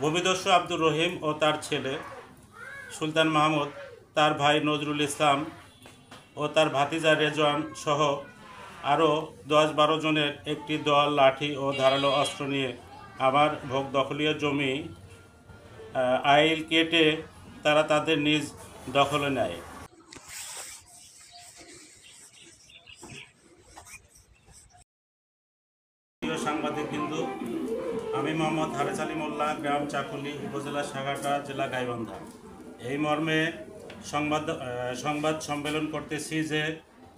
ভূমিদস্যু আব্দুর রহিম ও তার ছেলে সুলতান মাহমুদ, তার ভাই নজরুল ইসলাম ও তার ভাতিজা রেজওয়ান সহ আরও 10-12 জনের একটি দল লাঠি ও ধারালো অস্ত্র নিয়ে আমার ভোগ দখলীয় জমি আইল কেটে তারা তাদের নিজ দখলে নেয়। সাংবাদিক বিন্দু, আমি মোহাম্মদ হারেস আলী মোল্লা, গ্রাম চাকুলি, উপজেলা সাগারটা, জেলা গাইবান্ধা। এই মর্মে সংবাদ সম্মেলন করতেছি যে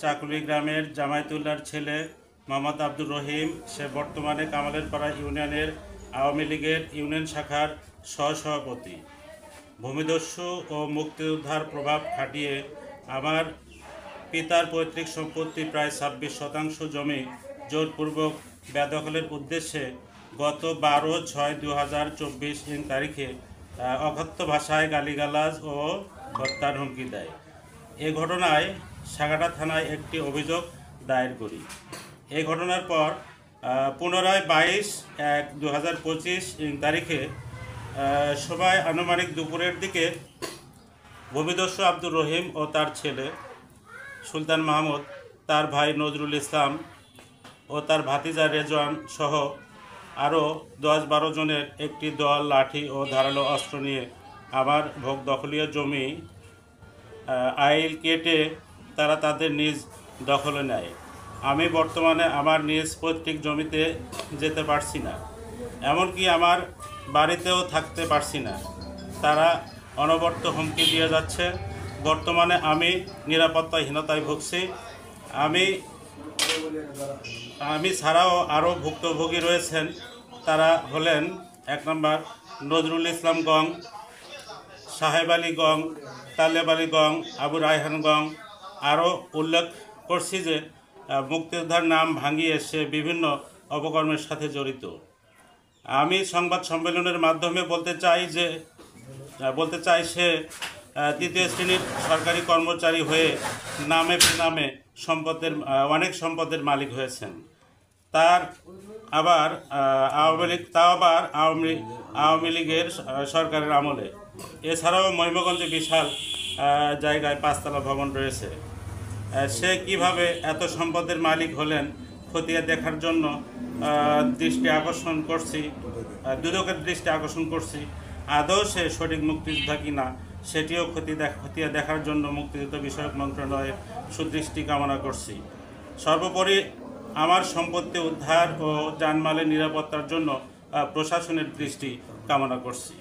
চাকুলি গ্রামের জামায়াতুল্লাহর ছেলে মোহাম্মদ আব্দুর রহিম, সে বর্তমানে কামালেরপাড়া ইউনিয়নের আওয়ামী লীগের ইউনিয়ন শাখার সহসভাপতি। ভূমিদস্যু ও মুক্তিযোদ্ধার প্রভাব খাটিয়ে আমার পিতার পৈতৃক সম্পত্তি প্রায় 26% জমি জোরপূর্বক বেদখলের উদ্দেশ্যে গত 12/6/2024 তারিখে অকথ্য ভাষায় গালিগালাজ ও হত্যার হুমকি দেয়। এ ঘটনায় সাগাটা থানায় একটি অভিযোগ দায়ের করি। এই ঘটনার পর পুনরায় 22/1/2025 তারিখে সবাই আনুমানিক দুপুরের দিকে ভূমিদস্যু আব্দুর রহিম ও তার ছেলে সুলতান মাহমুদ, তার ভাই নজরুল ইসলাম ও তার ভাতিজা রেজওয়ান সহ আরও 10-12 জনের একটি দল লাঠি ও ধারালো অস্ত্র নিয়ে আমার ভোগ দখলীয় জমি আইল কেটে তারা তাদের নিজ দখলে নেয়। আমি বর্তমানে আমার নিজ পৈতৃক জমিতে যেতে পারছি না, এমনকি আমার বাড়িতেও থাকতে পারছি না। তারা অনবরত হুমকি দিয়ে যাচ্ছে। বর্তমানে আমি নিরাপত্তাহীনতায় ভুগছি। আমি ছাড়াও আরও ভুক্তভোগী রয়েছেন। তারা হলেন 1 নম্বর নজরুল ইসলাম গং, সাহেব আলী গং, তালেব আলী গং, আবু রায়হান গং। আরও উল্লেখ করছি যে মুক্তিযোদ্ধার নাম ভাঙিয়ে সে বিভিন্ন অপকর্মের সাথে জড়িত। আমি সংবাদ সম্মেলনের মাধ্যমে বলতে চাই সে তৃতীয় শ্রেণীর সরকারি কর্মচারী হয়ে নামে বেনামে অনেক সম্পদের মালিক হয়েছেন। আবার আওয়ামী লীগের সরকারের আমলে। এছাড়াও মহিমগঞ্জে বিশাল জায়গায় 5তলা ভবন রয়েছে। সে কিভাবে এত সম্পদের মালিক হলেন খতিয়ে দেখার জন্য দুদকের দৃষ্টি আকর্ষণ করছি। আদৌ সে সঠিক মুক্তিযোদ্ধা কিনা সেটিও খতিয়ে দেখার জন্য মুক্তিযুদ্ধ বিষয়ক মন্ত্রণালয়ের সুদৃষ্টি কামনা করছি। সর্বোপরি আমার সম্পত্তি উদ্ধার ও জানমালের নিরাপত্তার জন্য প্রশাসনের দৃষ্টি কামনা করছি।